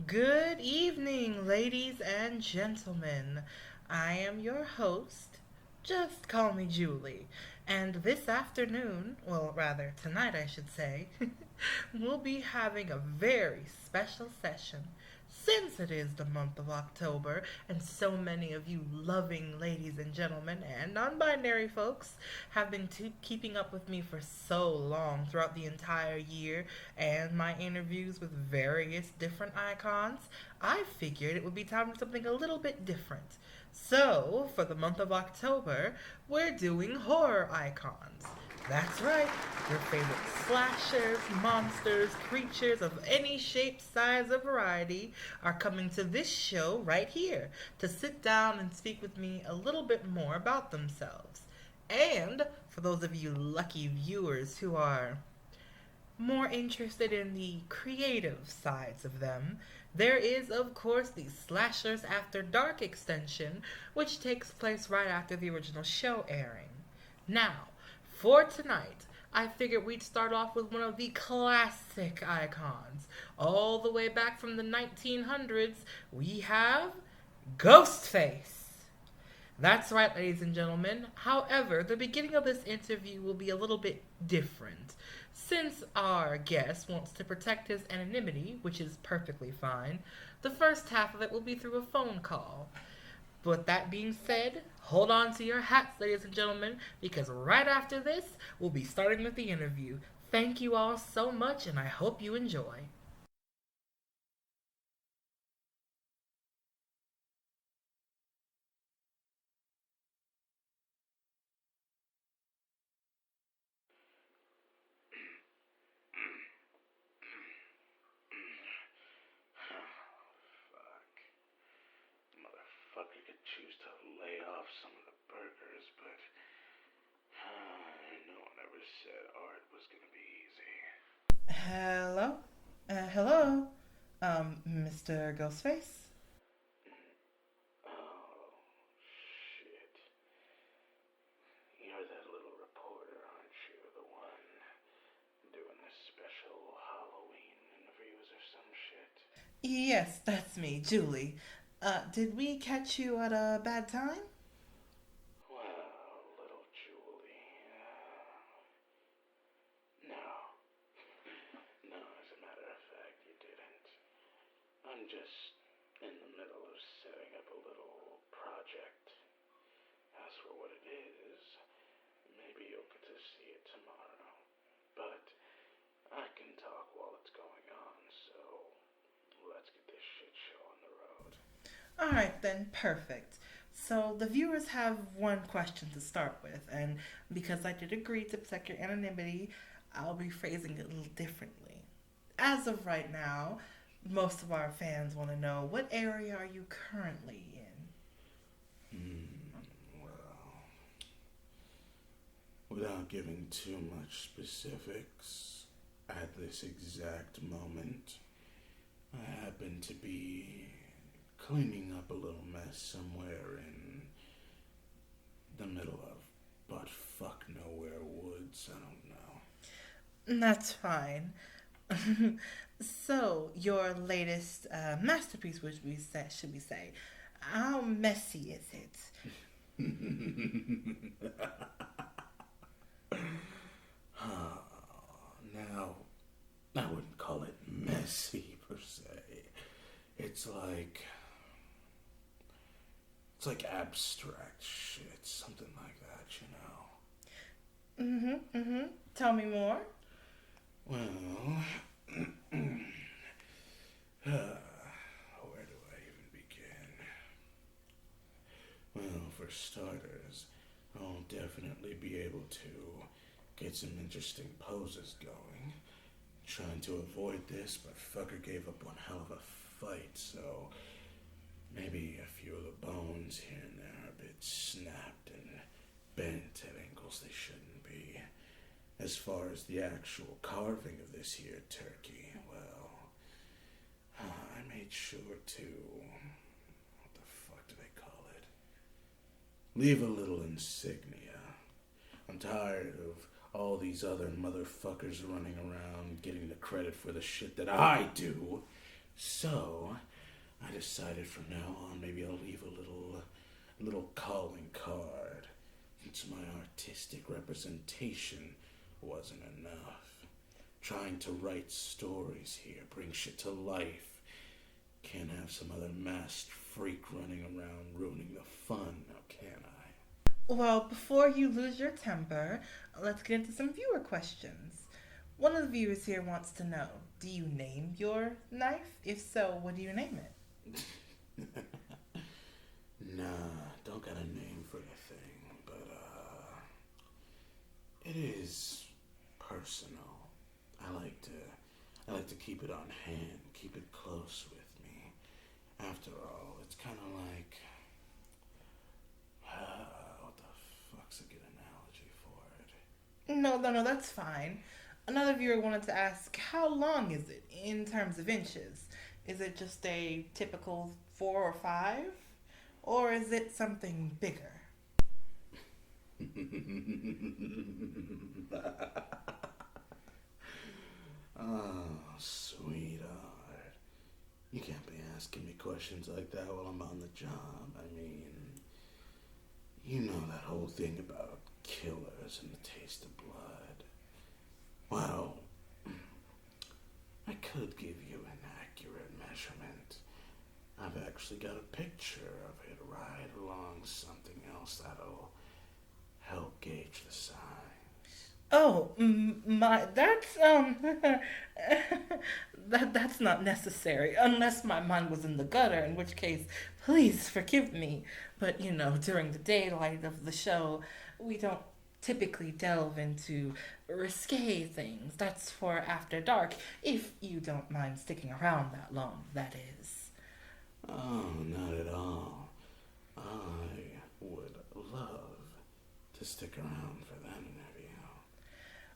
Good evening, ladies and gentlemen. I am your host. Just call me Julie. And this afternoon, well, rather, tonight, I should say, we'll be having a very special session. Since it is the month of October, and so many of you loving ladies and gentlemen and non binary folks have been keeping up with me for so long throughout the entire year and my interviews with various different icons, I figured it would be time for something a little bit different. So, for the month of October, we're doing horror icons. That's right, your favorite slashers, monsters, creatures of any shape, size, or variety are coming to this show right here to sit down and speak with me a little bit more about themselves. And for those of you lucky viewers who are more interested in the creative sides of them, there is, of course, the Slashers After Dark extension, which takes place right after the original show airing. Now, for tonight, I figured we'd start off with one of the classic icons. All the way back from the 1900s, we have Ghostface. That's right, ladies and gentlemen. However, the beginning of this interview will be a little bit different. Since our guest wants to protect his anonymity, which is perfectly fine, the first half of it will be through a phone call. With that being said, hold on to your hats, ladies and gentlemen, because right after this, we'll be starting with the interview. Thank you all so much, and I hope you enjoy. Fuck. Motherfucker could choose to lay off some of the burgers, but no one ever said art was gonna be easy. Hello? Hello? Mr. Ghostface? Oh, shit. You're that little reporter, aren't you? The one doing the special Halloween interviews or some shit? Yes, that's me, Julie. Did we catch you at a bad time? Well, little Julie. No. No, as a matter of fact, you didn't. I'm just in the middle of setting up a little project. As for what it is, maybe you'll get to see it tomorrow. But I can talk while it's going on, so let's get this shit show on the road. All right, then, perfect. So the viewers have one question to start with, and because I did agree to protect your anonymity, I'll be phrasing it a little differently. As of right now, most of our fans want to know what area are you currently in? Well, without giving too much specifics, at this exact moment, I happen to be cleaning up a little mess somewhere in the middle of butt fuck nowhere woods. I don't know. That's fine. So, your latest masterpiece, which we say, should we say, how messy is it? Now, I wouldn't call it messy per se. It's like it's like abstract shit, something like that, you know. Tell me more. Well, where do I even begin? Well, for starters, I'll definitely be able to get some interesting poses going. Trying to avoid this, but fucker gave up one hell of a fight, so maybe a few of the bones here and there are a bit snapped and bent at angles they shouldn't be. As far as the actual carving of this here turkey, well, I made sure to, what the fuck do they call it? Leave a little insignia. I'm tired of all these other motherfuckers running around getting the credit for the shit that I do. So, I decided from now on maybe I'll leave a little calling card. Since my artistic representation wasn't enough. Trying to write stories here, bring shit to life. Can't have some other masked freak running around ruining the fun, now can I? Well, before you lose your temper, let's get into some viewer questions. One of the viewers here wants to know, do you name your knife? If so, what do you name it? Nah, don't got a name for the thing, but it is personal. I like to keep it on hand, keep it close with me. After all, it's kind of like what the fuck's a good analogy for it? No, that's fine. Another viewer wanted to ask, how long is it in terms of inches? Is it just a typical 4 or 5? Or is it something bigger? Oh, sweetheart. You can't be asking me questions like that while I'm on the job. I mean, you know that whole thing about killers and the taste of blood. Well, I could give you an accurate measurement. I've actually got a picture of it right along something else that'll help gauge the size. Oh, my, that's, that's not necessary, unless my mind was in the gutter, in which case, please forgive me. But, during the daylight of the show, we don't typically delve into risque things. That's for after dark, if you don't mind sticking around that long, that is. Oh, not at all. I would love to stick around for that interview.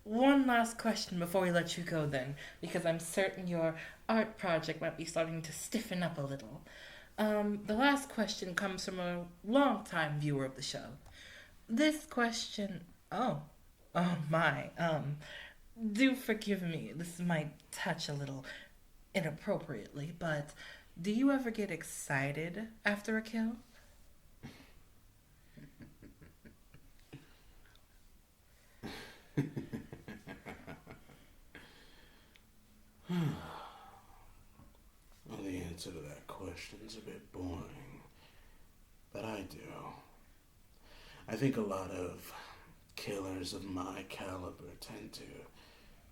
One last question before we let you go, then, because I'm certain your art project might be starting to stiffen up a little. The last question comes from a longtime viewer of the show. This question, oh my, do forgive me, this might touch a little inappropriately, but do you ever get excited after a kill? Well, the answer to that question's a bit boring, but I do. I think a lot of killers of my caliber tend to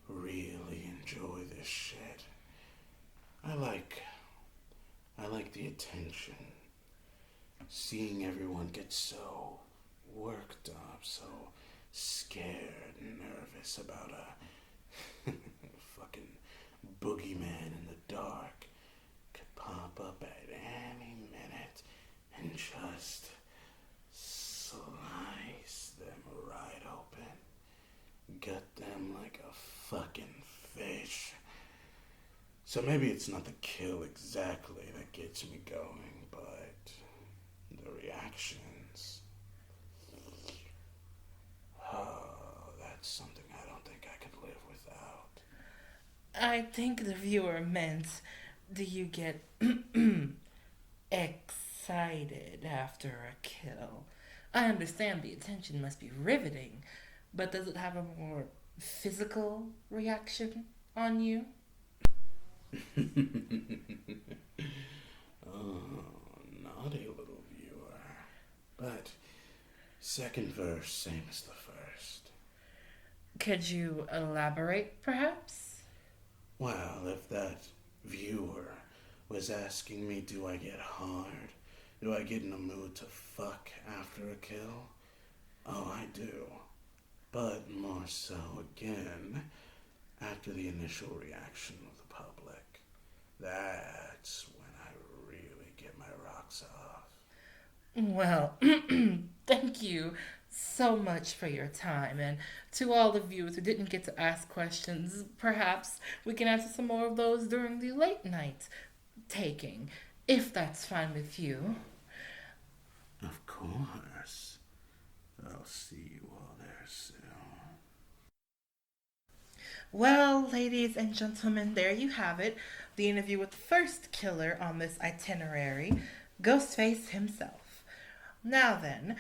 really enjoy this shit. I like I like the attention. Seeing everyone get so worked up, so scared and nervous about a fucking boogeyman in the dark could pop up at any minute and just slice them right open. Gut them like a fucking fish. So maybe it's not the kill exactly that gets me going, but the reactions. Oh, that's something I don't think I could live without. I think the viewer meant, do you get excited after a kill? I understand the attention must be riveting, but does it have a more physical reaction on you? Oh, naughty little viewer. But second verse, same as the first. Could you elaborate, perhaps? Well, if that viewer was asking me, do I get hard? Do I get in the mood to fuck after a kill? Oh, I do. But more so again after the initial reaction of the public. That's when I really get my rocks off. Well, thank you so much for your time. And to all the viewers who didn't get to ask questions, perhaps we can answer some more of those during the late night taking, if that's fine with you. Of course. I'll see you all there soon. Well, ladies and gentlemen, there you have it. the interview with the first killer on this itinerary, Ghostface himself. Now then,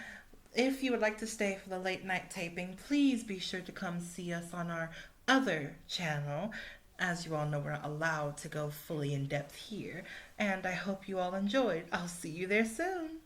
if you would like to stay for the late night taping, please be sure to come see us on our other channel. As you all know, we're not allowed to go fully in depth here. And I hope you all enjoyed. I'll see you there soon.